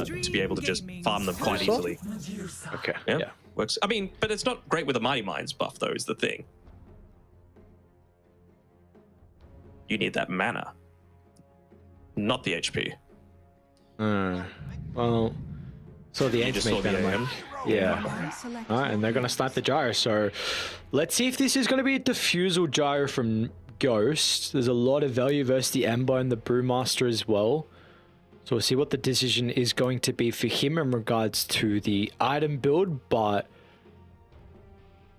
to be able to just farm them quite easily. Okay. Yeah, works. I mean, but it's not great with the Mighty Mines buff, though, is the thing. You need that mana, not the HP. Well, so the aim make mana. Yeah. All right, and they're going to start the gyro. So let's see if this is going to be a defusal gyro from Ghost. There's a lot of value versus the Ember and the Brewmaster as well. So we'll see what the decision is going to be for him in regards to the item build. But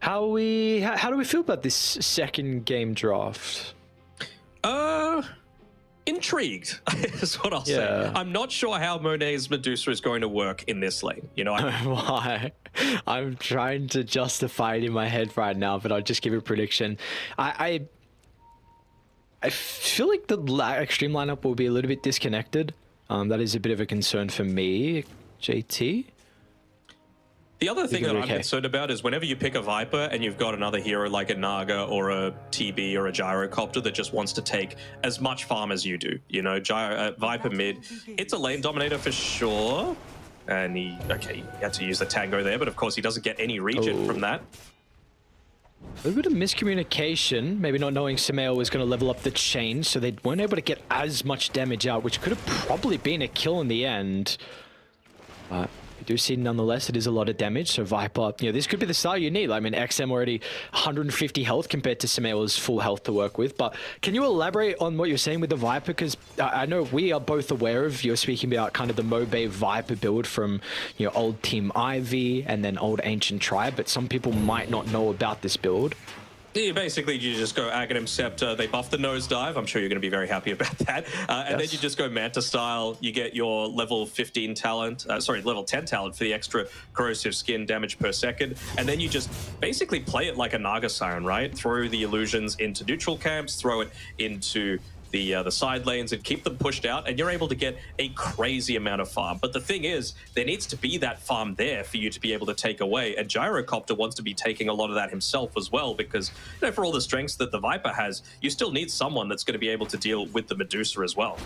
how do we feel about this second game draft? Intrigued is what I'll say. I'm not sure how Monet's Medusa is going to work in this lane. You know, why? I'm trying to justify it in my head right now, but I'll just give a prediction. I feel like the Xtreme lineup will be a little bit disconnected. That is a bit of a concern for me, JT. The other thing that I'm concerned about is whenever you pick a Viper and you've got another hero like a Naga or a TB or a Gyrocopter that just wants to take as much farm as you do, you know, Viper mid, it's a lane dominator for sure. And he had to use the Tango there, but of course he doesn't get any regen from that. A little bit of miscommunication, maybe not knowing SumaiL was going to level up the chain, so they weren't able to get as much damage out, which could have probably been a kill in the end. But you do see, nonetheless, it is a lot of damage. So Viper, you know, this could be the style you need. I mean, XM already 150 health compared to SumaiL's full health to work with. But can you elaborate on what you're saying with the Viper? Because I know we are both aware of, you're speaking about kind of the Mobe Viper build from, you know, old Team Ivy and then old Ancient Tribe, but some people might not know about this build. Yeah, basically, you just go Aghanim Scepter, they buff the nosedive. I'm sure you're going to be very happy about that. And then you just go Manta style. You get your level 15 talent, level 10 talent for the extra corrosive skin damage per second. And then you just basically play it like a Naga Siren, right? Throw the illusions into neutral camps, throw it into the side lanes and keep them pushed out, and you're able to get a crazy amount of farm. But the thing is, there needs to be that farm there for you to be able to take away, and Gyrocopter wants to be taking a lot of that himself as well, because, you know, for all the strengths that the Viper has, you still need someone that's going to be able to deal with the Medusa as well.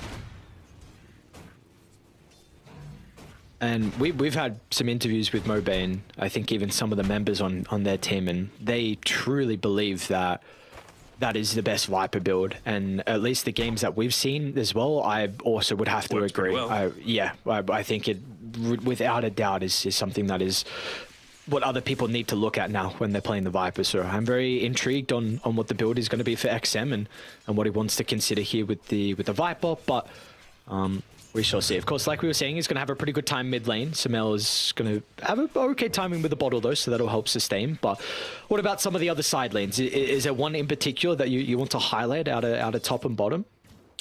And we've had some interviews with Mobane, I think even some of the members on their team, and they truly believe that that is the best Viper build, and at least the games that we've seen as well, I also would have to agree. Well. I think it, without a doubt, is something that is what other people need to look at now when they're playing the Viper. So I'm very intrigued on what the build is going to be for XM and what he wants to consider here with the Viper, but we shall see. Of course, like we were saying, he's going to have a pretty good time mid lane. SumaiL is going to have an okay timing with the bottle, though, so that'll help sustain. But what about some of the other side lanes? Is there one in particular that you want to highlight out of top and bottom?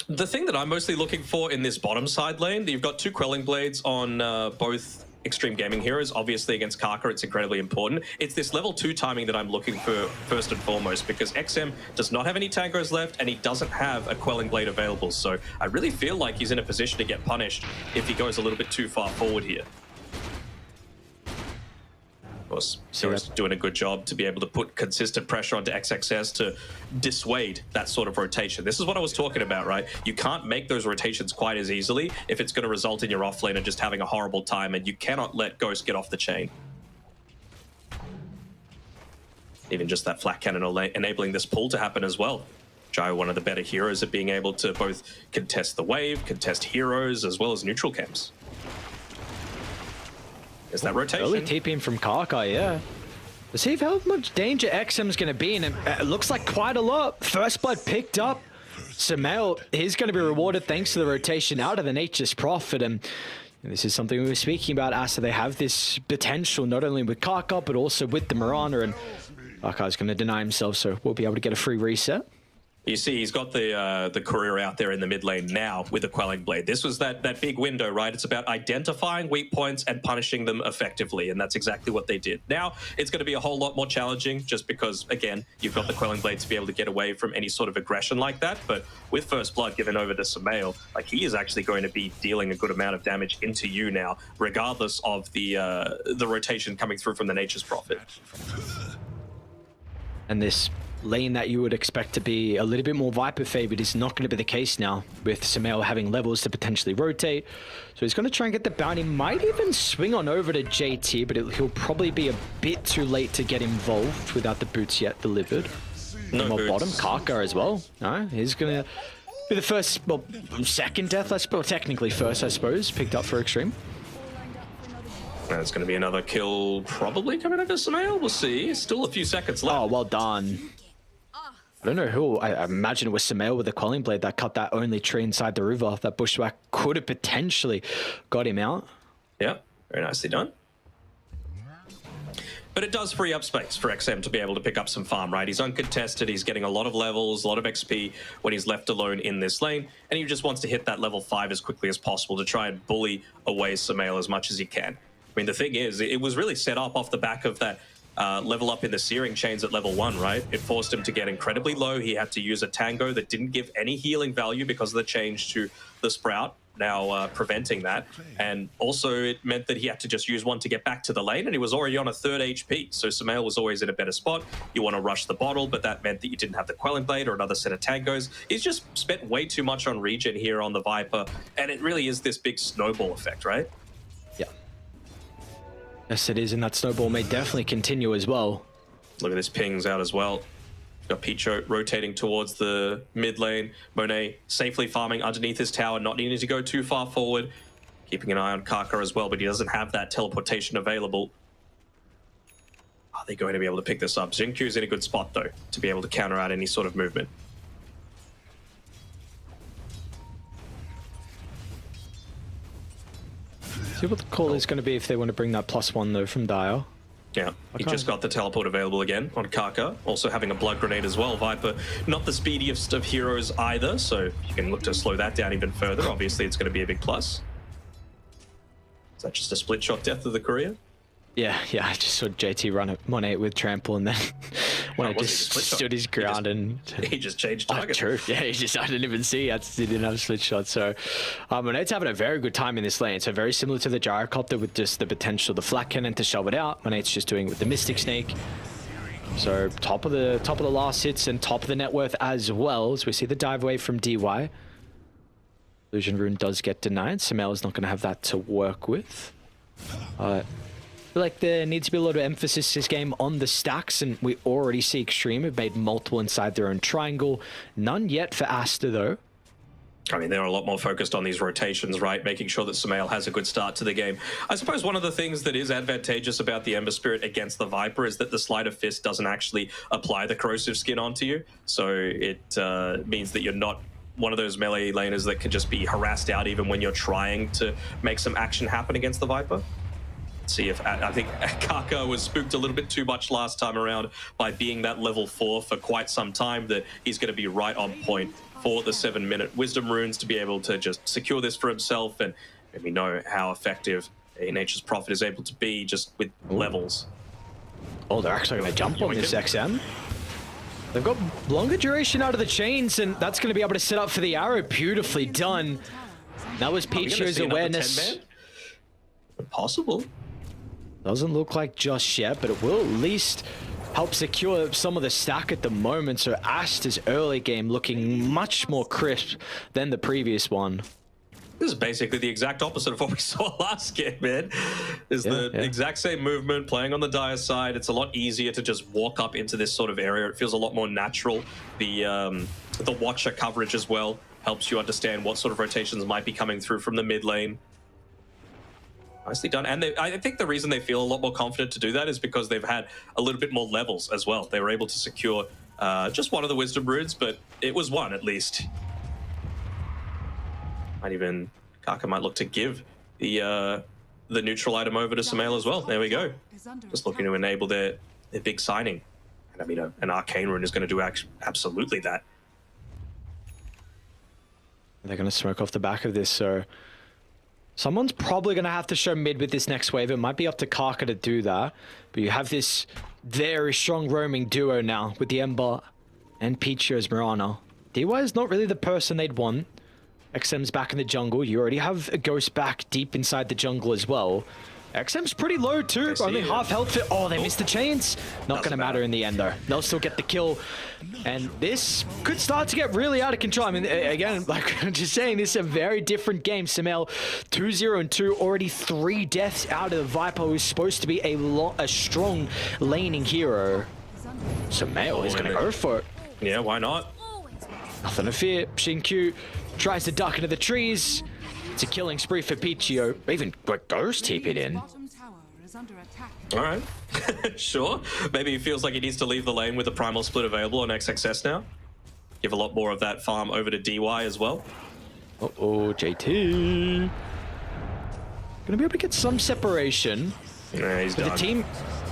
The thing that I'm mostly looking for in this bottom side lane, you've got two Quelling Blades on both Xtreme Gaming heroes. Obviously, against Kaka, it's incredibly important. It's this level 2 timing that I'm looking for first and foremost, because XM does not have any tangos left, and he doesn't have a Quelling Blade available. So I really feel like he's in a position to get punished if he goes a little bit too far forward here. Of course, Sira's doing a good job to be able to put consistent pressure onto XXS to dissuade that sort of rotation. This is what I was talking about, right? You can't make those rotations quite as easily if it's going to result in your offlaner just having a horrible time, and you cannot let Ghost get off the chain. Even just that flat cannon enabling this pull to happen as well. Gyro, one of the better heroes at being able to both contest the wave, contest heroes, as well as neutral camps. Is that rotation? Early TPing from Kaka, yeah. Let's see how much danger XM's going to be in, and it looks like quite a lot. First blood picked up. SumaiL, he's going to be rewarded thanks to the rotation out of the Nature's Prophet, and this is something we were speaking about, Aster. They have this potential not only with Kaka, but also with the Mirana, and Kaka's going to deny himself, so we'll be able to get a free reset. You see, he's got the courier out there in the mid lane now with the Quelling Blade. This was that big window, right? It's about identifying weak points and punishing them effectively, and that's exactly what they did. Now, it's going to be a whole lot more challenging just because, again, you've got the Quelling Blade to be able to get away from any sort of aggression like that, but with First Blood given over to SumaiL, like, he is actually going to be dealing a good amount of damage into you now, regardless of the rotation coming through from the Nature's Prophet. And this lane that you would expect to be a little bit more Viper favored is not going to be the case now, with SumaiL having levels to potentially rotate. So he's going to try and get the bounty, might even swing on over to JT, but he'll probably be a bit too late to get involved without the boots yet delivered. No More boots. bottom, Kaka as well. No, he's going to be the first, well, second death, I suppose, technically first, I suppose, picked up for Xtreme. There's going to be another kill probably coming out of SumaiL. We'll see. Still a few seconds left. Oh, well done. I don't know who. I imagine it was SumaiL with the Quelling Blade that cut that only tree inside the river. That bushwhack could have potentially got him out. Yeah, very nicely done. But it does free up space for XM to be able to pick up some farm, right? He's uncontested, he's getting a lot of levels, a lot of XP when he's left alone in this lane, and he just wants to hit that level 5 as quickly as possible to try and bully away SumaiL as much as he can. I mean, the thing is, it was really set up off the back of that level up in the searing chains at level 1, right? It forced him to get incredibly low. He had to use a tango that didn't give any healing value because of the change to the sprout, now preventing that. And also it meant that he had to just use one to get back to the lane, and he was already on a 3rd HP. So SumaiL was always in a better spot. You want to rush the bottle, but that meant that you didn't have the Quelling Blade or another set of tangos. He's just spent way too much on regen here on the Viper, and it really is this big snowball effect, right? Yeah. Yes, it is, and that snowball may definitely continue as well. Look at this pings out as well. Got Picho rotating towards the mid lane. Monet safely farming underneath his tower, not needing to go too far forward. Keeping an eye on Kaka as well, but he doesn't have that teleportation available. Are they going to be able to pick this up? XinQ's in a good spot, though, to be able to counter out any sort of movement. See what the call is going to be if they want to bring that +1, though, from Dire. Yeah, he just got the teleport available again on Kaka. Also having a blood grenade as well. Viper, not the speediest of heroes either, so you can look to slow that down even further. Obviously, it's going to be a big plus. Is that just a split shot death of the courier? Yeah, I just saw JT run at Monet with trample, and then when I just stood his ground he just changed target. True. Yeah, I didn't even see. He didn't have a split shot. So Monet's having a very good time in this lane. So very similar to the gyrocopter with just the potential, the flat cannon to shove it out. Monet's just doing it with the Mystic Snake. So top of the last hits and top of the net worth as well. As we see the dive away from DY. Illusion Rune does get denied. SumaiL is not going to have that to work with. I feel like there needs to be a lot of emphasis this game on the stacks, and we already see Xtreme have made multiple inside their own triangle. None yet for Aster, though. I mean, they're a lot more focused on these rotations, right? Making sure that SumaiL has a good start to the game. I suppose one of the things that is advantageous about the Ember Spirit against the Viper is that the Sleight of Fist doesn't actually apply the corrosive skin onto you. So it means that you're not one of those melee laners that can just be harassed out even when you're trying to make some action happen against the Viper. See if I think Kaka was spooked a little bit too much last time around by being that level 4 for quite some time, that he's going to be right on point for the 7-minute wisdom runes to be able to just secure this for himself. And we know how effective Nature's Prophet is able to be just with levels. Oh, they're actually going to jump on this XM. They've got longer duration out of the chains, and that's going to be able to set up for the arrow. Beautifully done. That was Picho's awareness. Possible. Doesn't look like just yet, but it will at least help secure some of the stack at the moment. So Aster's early game looking much more crisp than the previous one. This is basically the exact opposite of what we saw last game, man. Is the exact same movement, playing on the Dire side. It's a lot easier to just walk up into this sort of area. It feels a lot more natural. The Watcher coverage as well helps you understand what sort of rotations might be coming through from the mid lane. Nicely done. And I think the reason they feel a lot more confident to do that is because they've had a little bit more levels as well. They were able to secure just one of the wisdom runes, but it was one at least. Kaka might look to give the neutral item over to SumaiL as well. There we go. Just looking to enable their big signing. And I mean, an arcane rune is going to do absolutely that. They're going to smoke off the back of this, so someone's probably going to have to show mid with this next wave. It might be up to Kaka to do that. But you have this very strong roaming duo now with the Ember and Picho's Mirana. DY is not really the person they'd want. XM's back in the jungle. You already have a Ghost back deep inside the jungle as well. XM's pretty low too, only half health. Oh, they missed the chains. Not going to matter in the end though. They'll still get the kill. And this could start to get really out of control. I mean, again, like I'm just saying, this is a very different game. SumaiL 2-0-2, already 3 deaths out of the Viper, who's supposed to be a strong laning hero. SumaiL is going to go for it. Yeah, why not? Nothing to fear. XinQ tries to duck into the trees. It's a killing spree for Pichio. Even Ghost TP'd in. All right, sure. Maybe he feels like he needs to leave the lane with the primal split available on XXS now. Give a lot more of that farm over to DY as well. Uh-oh, JT. Gonna be able to get some separation. Yeah, he's done. The team,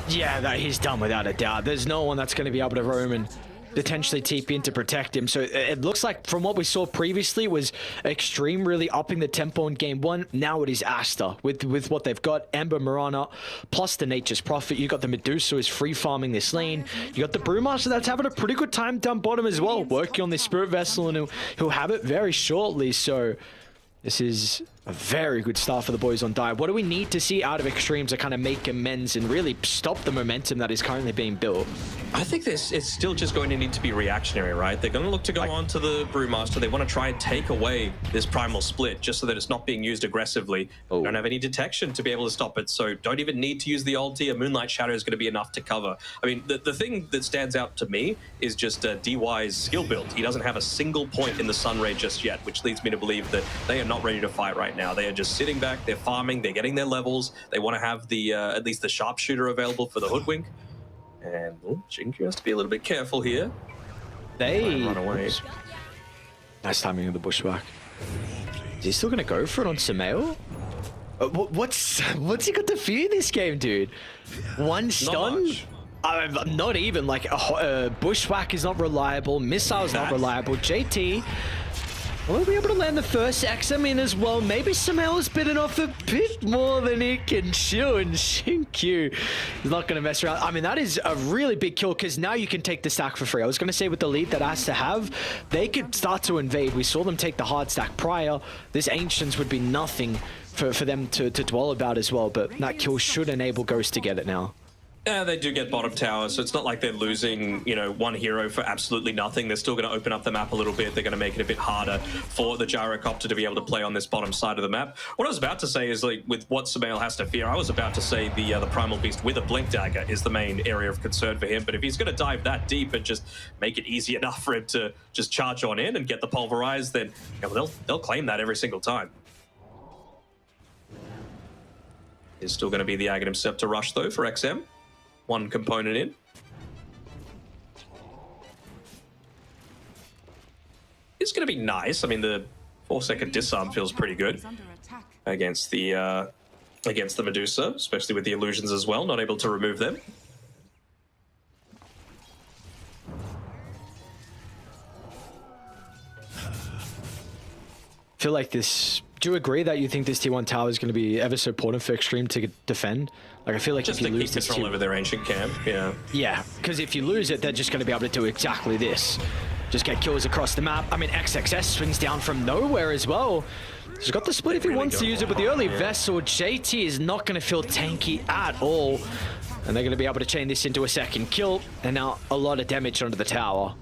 yeah, he's done without a doubt. There's no one that's going to be able to roam and potentially TP in to protect him. So it looks like from what we saw previously was Xtreme really upping the tempo in game 1. Now it is Aster with what they've got. Ember, Mirana, plus the Nature's Prophet. You got the Medusa who's free farming this lane. You got the Brewmaster that's having a pretty good time down bottom as well, working on this Spirit Vessel, and he'll have it very shortly. So this is a very good start for the boys on Dive. What do we need to see out of Xtreme to kind of make amends and really stop the momentum that is currently being built? I think it's still just going to need to be reactionary, right? They're going to look to go on to the Brewmaster. They want to try and take away this primal split just so that it's not being used aggressively. Oh. Don't have any detection to be able to stop it, so don't even need to use the ulti. A Moonlight Shadow is going to be enough to cover. I mean, the thing that stands out to me is just DY's skill build. He doesn't have a single point in the Sun Ray just yet, which leads me to believe that they are not ready to fight right now. They are just sitting back, they're farming, they're getting their levels. They want to have the at least the sharpshooter available for the Hoodwink. And XinQ has to be a little bit careful here. They run away. Nice timing of the bushwhack. Is he still gonna go for it on SumaiL? What's he got to fear this game, dude? One stun? Not even. Like bushwhack is not reliable. Missile is not reliable. JT will be able to land the first XM in as well. Maybe SumaiL is bitten off a bit more than he can chew, and XinQ is not going to mess around. I mean, that is a really big kill because now you can take the stack for free. I was going to say with the lead that Aster have, they could start to invade. We saw them take the hard stack prior. This Ancients would be nothing for them to dwell about as well, but that kill should enable Ghost to get it now. Yeah, they do get bottom tower, so it's not like they're losing, you know, one hero for absolutely nothing. They're still going to open up the map a little bit. They're going to make it a bit harder for the Gyrocopter to be able to play on this bottom side of the map. What I was about to say is, like, with what SumaiL has to fear, I was about to say the Primal Beast with a Blink Dagger is the main area of concern for him. But if he's going to dive that deep and just make it easy enough for him to just charge on in and get the Pulverize, then they'll claim that every single time. There's still going to be the Aghanim Scepter rush, though, for XM. One component in. It's going to be nice. I mean, the 4-second disarm feels pretty good against the Medusa, especially with the illusions as well. Not able to remove them. I feel like this. Do you agree that you think this T1 tower is going to be ever so important for Xtreme to defend? Like, I feel like just if you to lose keep this control over their ancient camp, yeah. Yeah, because if you lose it, they're just going to be able to do exactly this. Just get kills across the map. I mean, XXS swings down from nowhere as well. He's got the split if he wants to use it, but the early Vessel, JT is not going to feel tanky at all. And they're going to be able to chain this into a second kill, and now a lot of damage onto the tower.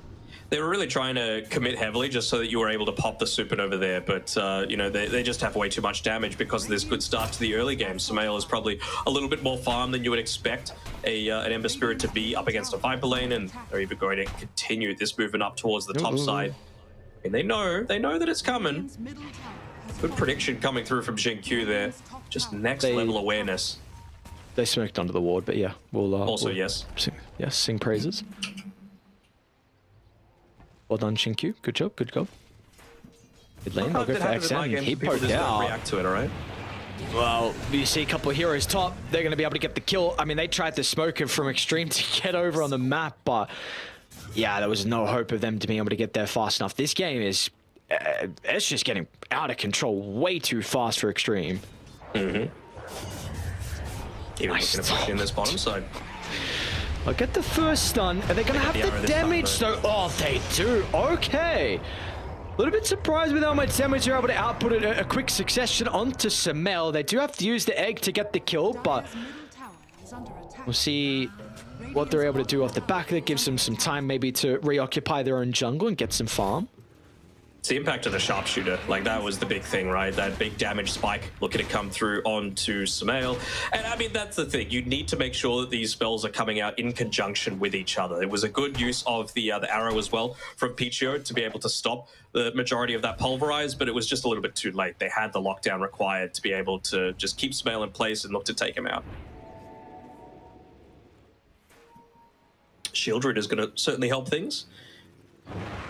They were really trying to commit heavily just so that you were able to pop the supernova there, but you know, they just have way too much damage because of this good start to the early game. SumaiL is probably a little bit more farm than you would expect an Ember Spirit to be up against a Viper lane, and they're even going to continue this movement up towards the top side. And they know that it's coming. Good prediction coming through from XinQ there. Just next level awareness. They smoked under the ward, but yeah, we'll yes. Sing praises. Well done, XinQ. Good job, good job. Mid lane, they'll go for XM. He poked out. React to it, all right? Well, you see a couple of heroes top. They're going to be able to get the kill. I mean, they tried to smoke it from Xtreme to get over on the map, but yeah, there was no hope of them to be able to get there fast enough. This game is, it's just getting out of control way too fast for Xtreme. Even looking to push in this bottom side. I'll get the first stun. Are they going to have the damage though? Oh, they do. Okay. A little bit surprised with how much damage they're able to output a quick succession onto SumaiL. They do have to use the egg to get the kill, but we'll see what they're able to do off the back of it. Gives them some time maybe to reoccupy their own jungle and get some farm. It's the impact of the sharpshooter. Like, that was the big thing, right? That big damage spike looking to come through onto SumaiL. And I mean, that's the thing. You need to make sure that these spells are coming out in conjunction with each other. It was a good use of the arrow as well from pcgaming to be able to stop the majority of that pulverize, but it was just a little bit too late. They had the lockdown required to be able to just keep SumaiL in place and look to take him out. Shieldred is going to certainly help things.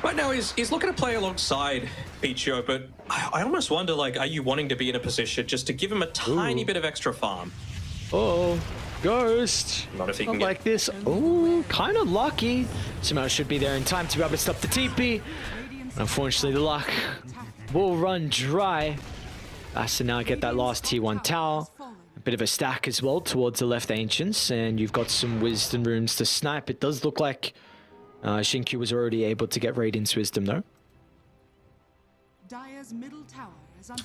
Right now, he's looking to play alongside pcgaming, but I almost wonder, like, are you wanting to be in a position just to give him a tiny bit of extra farm? Oh, Ghost. Not if he can get like this. Oh, kind of lucky. SumaiL should be there in time to be able to stop the TP. Unfortunately, the luck will run dry. Aster now get that last T1 tower. A bit of a stack as well towards the left Ancients, and you've got some Wisdom rooms to snipe. It does look like XinQ was already able to get Radiant's Wisdom, though. I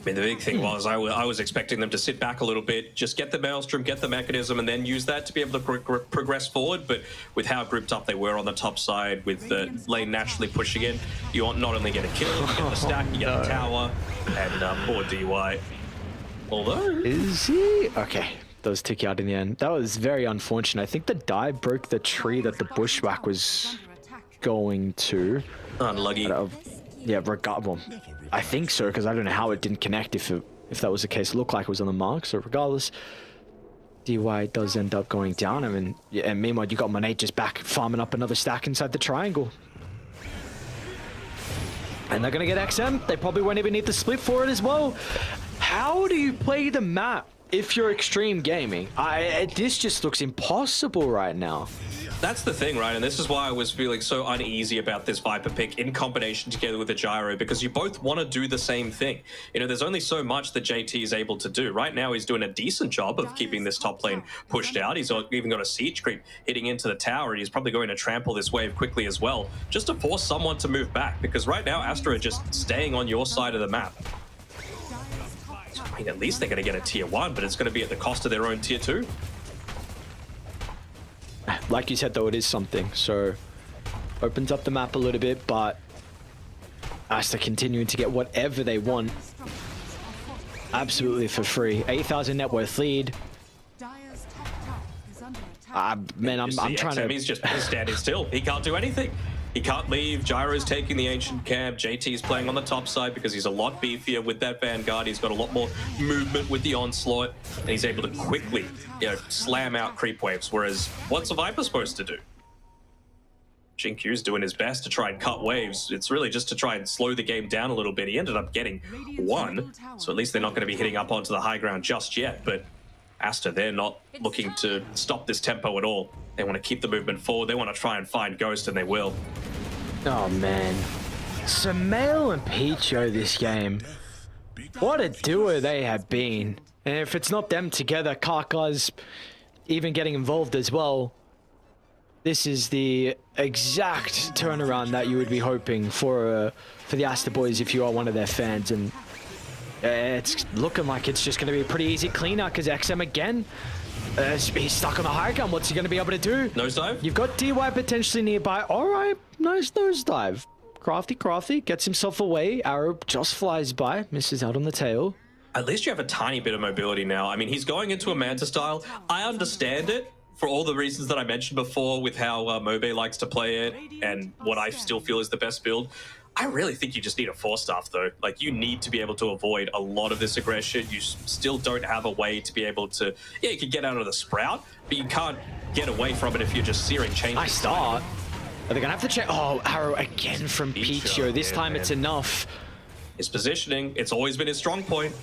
mean, the big thing was I was expecting them to sit back a little bit, just get the Maelstrom, get the mechanism, and then use that to be able to progress forward. But with how grouped up they were on the top side, with the lane naturally pushing in, you not only get a kill, you get the stack, you get the tower, and poor DY. Although... Is he? Okay. Those tick out in the end. That was very unfortunate. I think the dive broke the tree that the bushwhack was going to. Unlucky. Yeah, well, I think so, because I don't know how it didn't connect if that was the case. It looked like it was on the mark, so regardless, DY does end up going down. I mean, yeah, and meanwhile, you got Monet just back farming up another stack inside the triangle. And they're going to get XM. They probably won't even need the split for it as well. How do you play the map if you're Xtreme Gaming? This just looks impossible right now. That's the thing, right? And this is why I was feeling so uneasy about this Viper pick in combination together with the Gyro, because you both want to do the same thing. You know, there's only so much that JT is able to do. Right now, he's doing a decent job of keeping this top lane pushed out. He's even got a siege creep hitting into the tower, and he's probably going to trample this wave quickly as well, just to force someone to move back, because right now, Aster are just staying on your side of the map. I mean, at least they're going to get a tier 1, but it's going to be at the cost of their own tier 2. Like you said, though, it is something. So, opens up the map a little bit, but Aster continuing to get whatever they want. Absolutely for free. 8,000 net worth lead. Man, I'm trying to... He's just standing still. He can't do anything. He can't leave. Gyro's taking the ancient camp. JT's playing on the top side because he's a lot beefier with that Vanguard. He's got a lot more movement with the onslaught, and he's able to quickly, slam out creep waves. Whereas, what's a Viper supposed to do? XinQ's doing his best to try and cut waves. It's really just to try and slow the game down a little bit. He ended up getting 1, so at least they're not going to be hitting up onto the high ground just yet. But Aster, they're not looking to stop this tempo at all. They want to keep the movement forward. They want to try and find Ghost, and they will. Oh, man. SumaiL and pcgaming this game. What a duo they have been. And if it's not them together, Kaka's even getting involved as well. This is the exact turnaround that you would be hoping for the Aster boys if you are one of their fans. And it's looking like it's just going to be a pretty easy clean out because XM again, he's stuck on the high ground. What's he going to be able to do? Nosedive? You've got DY potentially nearby. All right, nice nosedive. Crafty gets himself away. Arrow just flies by, misses out on the tail. At least you have a tiny bit of mobility now. I mean, he's going into a Manta style. I understand it for all the reasons that I mentioned before with how Mobe likes to play it and what I still feel is the best build. I really think you just need a 4-staff, though. Like, you need to be able to avoid a lot of this aggression. You still don't have a way to be able to... Yeah, you can get out of the Sprout, but you can't get away from it if you're just searing chains. Nice start. Are they going to have to check? Oh, Arrow again from pcgaming. This time it's enough. His positioning, it's always been his strong point.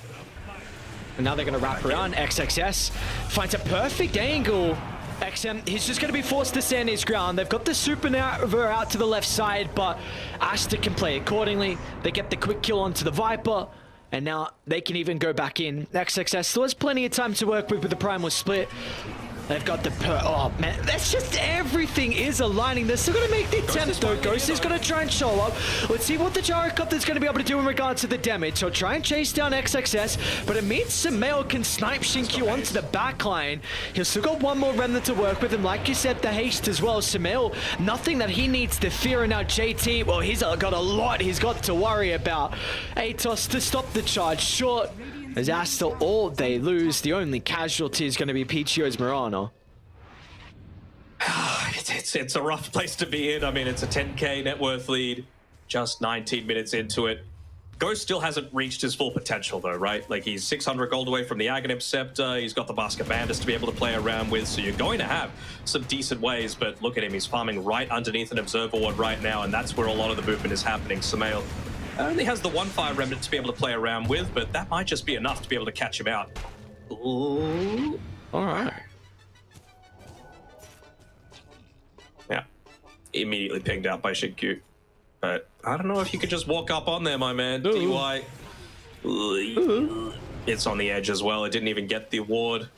And now they're going to wrap around. XXS finds a perfect angle. XM, he's just going to be forced to stand his ground. They've got the supernova out to the left side, but Aster can play accordingly. They get the quick kill onto the Viper, and now they can even go back in. XXS still has plenty of time to work with the Primal Split. They've got the oh man, that's just everything is aligning. They're still gonna make the attempt though. Ghost is gonna try and show up. Let's see what the gyrocopter's gonna be able to do in regards to the damage. He'll try and chase down XXS, but it means SumaiL can snipe XinQ onto the backline. He's still got one more remnant to work with him. Like you said, the haste as well. SumaiL, nothing that he needs to fear. And now JT, well, he's got a lot he's got to worry about. Atos to stop the charge short. As Aster all they lose, the only casualty is going to be PCO's Mirana. It's a rough place to be in. I mean, it's a 10k net worth lead, just 19 minutes into it. Ghost still hasn't reached his full potential though, right? Like he's 600 gold away from the Aghanim Scepter. He's got the Basket Bandits to be able to play around with. So you're going to have some decent ways, but look at him. He's farming right underneath an Observer Ward right now, and that's where a lot of the movement is happening. SumaiL only has the one fire remnant to be able to play around with, but that might just be enough to be able to catch him out. Ooh. All right. Yeah. Immediately pinged out by XinQ. But I don't know if you could just walk up on there, my man. DY. It's on the edge as well. It didn't even get the ward.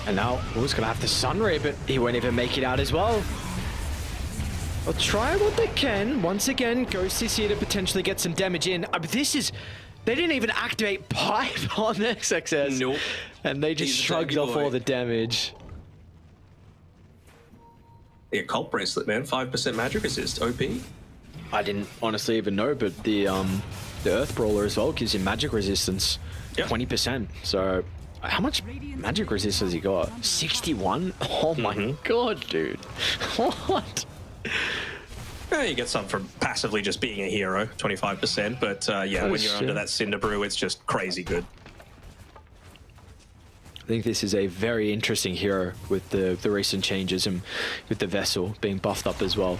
And now who's going to have the Sunray, but he won't even make it out as well. They'll try what they can. Once again, Ghost is here to potentially get some damage in. But this is... They didn't even activate Pipe on XXS. Nope. And they just shrugged off all the damage. The Occult Bracelet, man. 5% magic resist. OP. I didn't honestly even know, but the Earth Brawler as well gives him magic resistance. Yep. 20%. So... How much magic resist has he got? 61? Oh my god, dude. What? Yeah, you get some from passively just being a hero, 25%, but yeah, when you're under that Cinder Brew, it's just crazy good. I think this is a very interesting hero with the recent changes and with the Vessel being buffed up as well.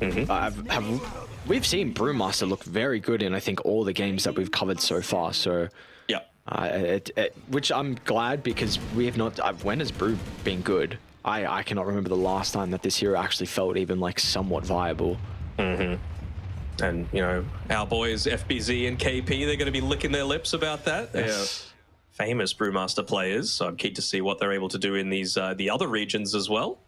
We've seen Brewmaster look very good in, I think, all the games that we've covered so far, so... Yeah. Which I'm glad, because we have not... when has Brew been good? I cannot remember the last time that this hero actually felt even like somewhat viable. And, you know, our boys FBZ and KP, they're going to be licking their lips about that. Yes. They're famous Brewmaster players, so I'm keen to see what they're able to do in these the other regions as well.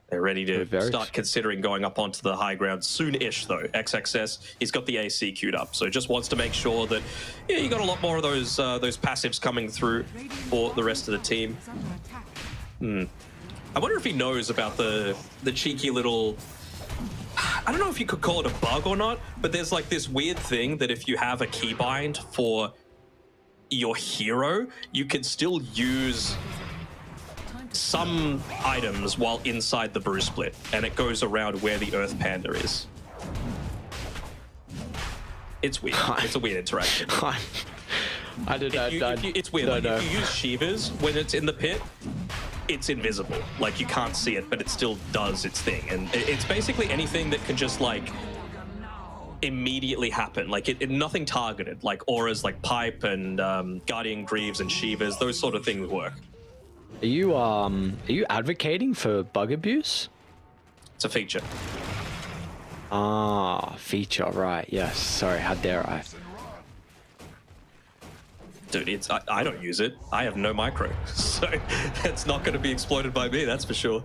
They're ready to start considering going up onto the high ground soon-ish, though. XXS, he's got the AC queued up, so just wants to make sure that, yeah, you got a lot more of those passives coming through for the rest of the team. I wonder if he knows about the cheeky little... I don't know if you could call it a bug or not, but there's like this weird thing that if you have a keybind for your hero, you can still use some items while inside the Brew Split, and it goes around where the Earth Panda is. It's weird. It's a weird interaction. I did not. It's weird. Like, if you use Shivas when it's in the pit, it's invisible. Like, you can't see it, but it still does its thing. And it's basically anything that can just, like, immediately happen. Like, nothing targeted. Like, auras like Pipe and Guardian Greaves and Shivas, those sort of things work. Are you advocating for bug abuse? It's a feature. Ah, feature, right. Yes, sorry, how dare I? Dude, I don't use it. I have no micro, so it's not going to be exploited by me, that's for sure.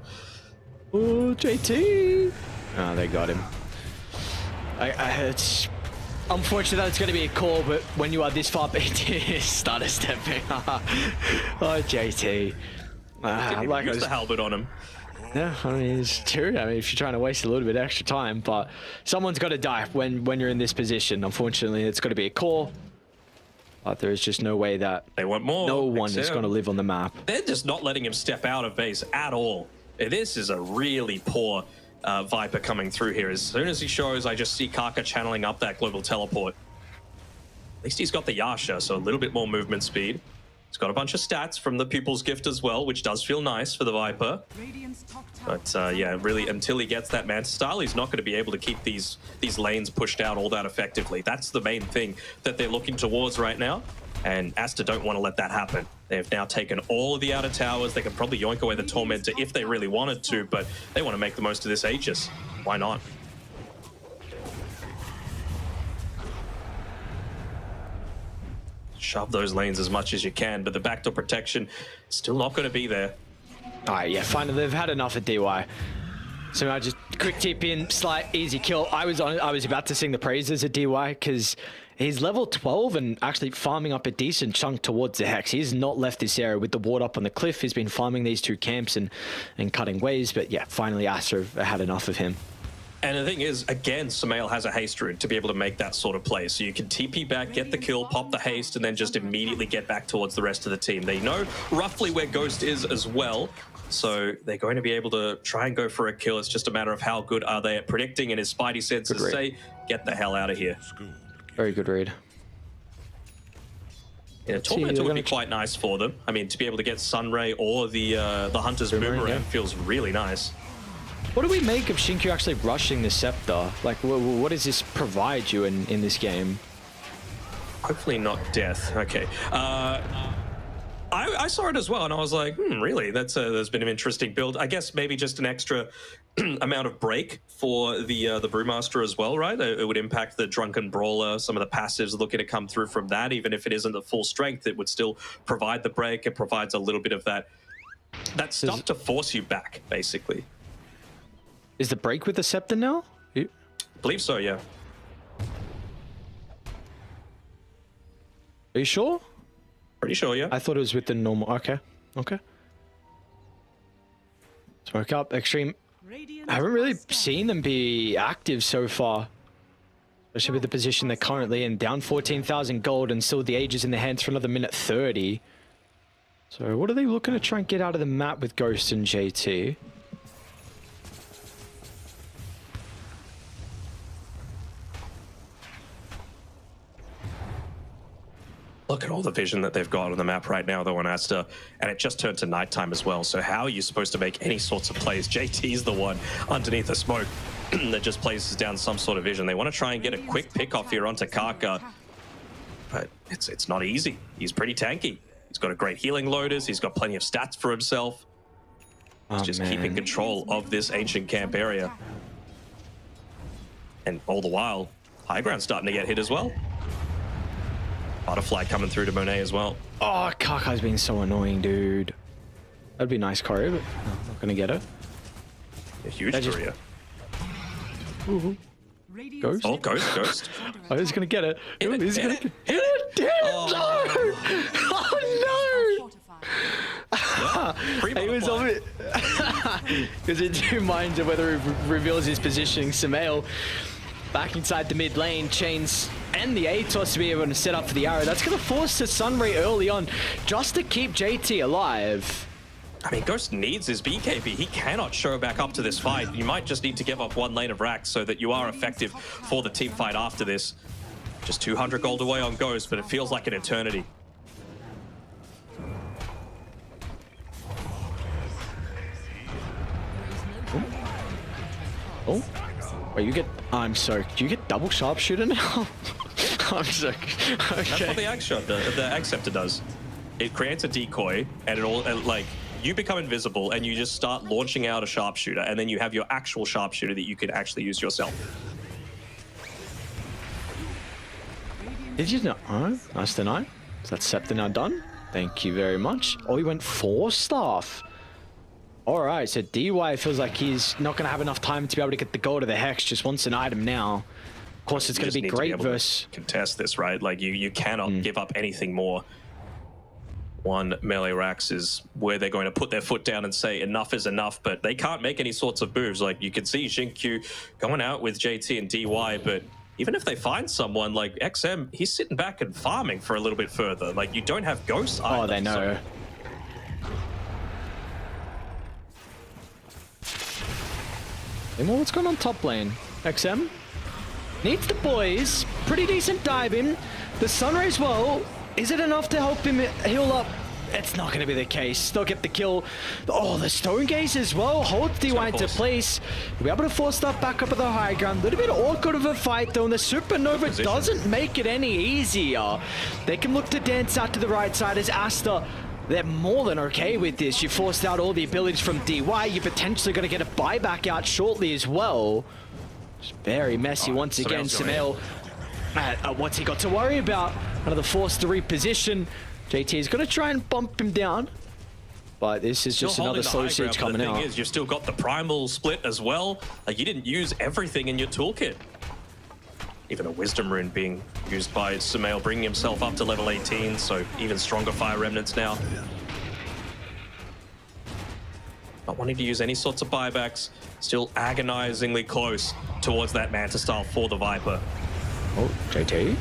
Oh, JT! Oh, they got him. It's unfortunate that it's going to be a call, but when you are this far, BT started stepping. Oh, JT. Like use the halberd on him. Yeah, I mean, it's true. I mean, if you're trying to waste a little bit of extra time, but someone's got to die when you're in this position. Unfortunately, it's got to be a core. But there is just no way that they want more. No one is going to live on the map. They're just not letting him step out of base at all. This is a really poor Viper coming through here. As soon as he shows, I just see Kaka channeling up that global teleport. At least he's got the Yasha, so a little bit more movement speed. He's got a bunch of stats from the Pupil's Gift as well, which does feel nice for the Viper. But yeah, really, until he gets that Manta Style, he's not going to be able to keep these lanes pushed out all that effectively. That's the main thing that they're looking towards right now. And Aster don't want to let that happen. They've now taken all of the outer towers. They can probably yoink away the Tormentor if they really wanted to, but they want to make the most of this Aegis. Why not? shove those lanes as much as you can, but the backdoor protection still not going to be there. All right, yeah, finally they've had enough of DY. So I just quick tip in, slight easy kill. I was about to sing the praises of DY because he's level 12 and actually farming up a decent chunk towards the Hex. He's not left this area with the ward up on the cliff. He's been farming these two camps and cutting waves. But yeah, finally Aster had enough of him. And the thing is, again, SumaiL has a haste rune to be able to make that sort of play. So you can TP back, get the kill, pop the haste, and then just immediately get back towards the rest of the team. They know roughly where Ghost is as well. So they're going to be able to try and go for a kill. It's just a matter of how good are they at predicting, and his spidey senses say, get the hell out of here. Very good read. Yeah, Tormentor would be quite nice for them. I mean, to be able to get Sunray or the Hunter's Boomerang feels really nice. What do we make of XinQ actually rushing the Scepter? Like, what does this provide you in this game? Hopefully not death. Okay. I saw it as well, and I was like, really? There's been an interesting build. I guess maybe just an extra amount of break for the Brewmaster as well, right? It would impact the Drunken Brawler, some of the passives looking to come through from that. Even if it isn't the full strength, it would still provide the break. It provides a little bit of that stuff to force you back, basically. Is the break with the Scepter now? I believe so, yeah. Are you sure? Pretty sure, yeah. I thought it was with the normal. Okay. Okay. Smoke up, Xtreme. I haven't really seen them be active so far. Especially with the position they're currently in. Down 14,000 gold and still the Aegis in their hands for another minute 30. So what are they looking to try and get out of the map with Ghost and JT? Look at all the vision that they've got on the map right now, though, on Aster, and it just turned to nighttime as well. So how are you supposed to make any sorts of plays? JT's the one underneath the smoke that just places down some sort of vision. They want to try and get a quick pick off here onto Kaka, but it's not easy. He's pretty tanky. He's got a great healing loaders. He's got plenty of stats for himself. He's just keeping control of this ancient camp area. And all the while, high ground starting to get hit as well. Butterfly coming through to Monet as well. Oh, Kaka's being so annoying, dude. That'd be nice, Corey, but no, I'm not gonna get it. A huge career. Ghost? Oh, Ghost. Oh, he's gonna get it. He's gonna get it. Damn, Oh no! He was on it. Because in two minds of whether he reveals his positioning. SumaiL back inside the mid lane, chains and the ATOS to be able to set up for the arrow. That's going to force the Sunray early on just to keep JT alive. I mean, Ghost needs his BKB. He cannot show back up to this fight. You might just need to give up one lane of racks so that you are effective for the team fight after this. Just 200 gold away on Ghost, but it feels like an eternity. Oh. Wait, you get... I'm sorry. Do you get double sharpshooter now? I'm sorry. Okay. That's what the Acceptor does. It creates a decoy, and like, you become invisible, and you just start launching out a sharpshooter, and then you have your actual sharpshooter that you can actually use yourself. Did you know? Oh, nice to know. Is that Scepter now done? Thank you very much. Oh, he went 4 staff. All right, so DY feels like he's not going to have enough time to be able to get the gold of the Hex, just wants an item now. Of course, it's going to be great versus... contest this, right? Like, you cannot give up anything more. One melee racks is where they're going to put their foot down and say enough is enough, but they can't make any sorts of moves. Like, you can see XinQ going out with JT and DY, but even if they find someone like XM, he's sitting back and farming for a little bit further. Like, you don't have Ghost either. Oh, they know. So What's going on top lane? XM needs the boys. Pretty decent dive in. The Sunrays, well, is it enough to help him heal up? It's not going to be the case. They'll get the kill. Oh, the Stone Gaze as well holds DY into place. We'll be able to force stuff back up at the high ground. A little bit awkward of a fight though, and the Supernova doesn't make it any easier. They can look to dance out to the right side as Aster. They're more than okay with this. You forced out all the abilities from DY. You're potentially going to get a buyback out shortly as well. It's very messy once again. SumaiL, what's he got to worry about? out of the force to reposition. JT is going to try and bump him down. But this is just another slow siege coming out. The thing is, you've still got the primal split as well. Like, you didn't use everything in your toolkit. Even a wisdom rune being used by SumaiL, bringing himself up to level 18, so even stronger fire remnants now. Not wanting to use any sorts of buybacks, still agonizingly close towards that Manta style for the Viper. Oh, JT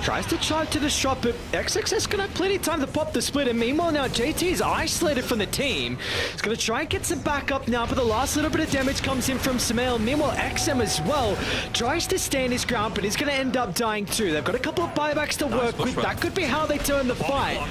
tries to charge to the shot, but XXS gonna have plenty of time to pop the split, and meanwhile now JT is isolated from the team. He's gonna try and get some backup now, but the last little bit of damage comes in from SumaiL. Meanwhile, XM as well tries to stand his ground, but he's gonna end up dying too. They've got a couple of buybacks to work with. That could be how they turn the fight.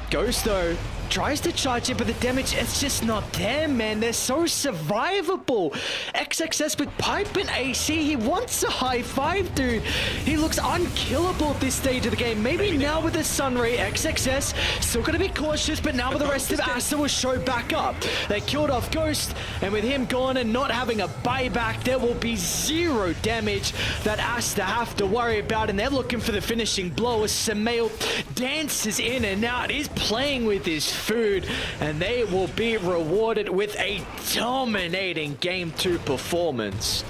Ghost though tries to charge it, but the damage, it's just not there, man. They're so survivable. XXS with pipe and AC, he wants a high five, dude. He looks unkillable at this stage of the game. Maybe now with the Sunray, XXS still gonna be cautious, but now with the rest of Aster will show back up. They killed off Ghost, and with him gone and not having a buyback, there will be zero damage that Aster have to worry about, and they're looking for the finishing blow as SumaiL dances in and out. He's playing with his food, and they will be rewarded with a dominating Game 2 performance.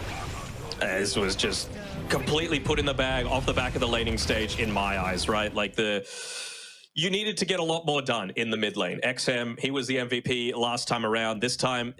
This was just completely put in the bag off the back of the laning stage in my eyes, right? Like, you needed to get a lot more done in the mid lane. XM, he was the MVP last time around. This time...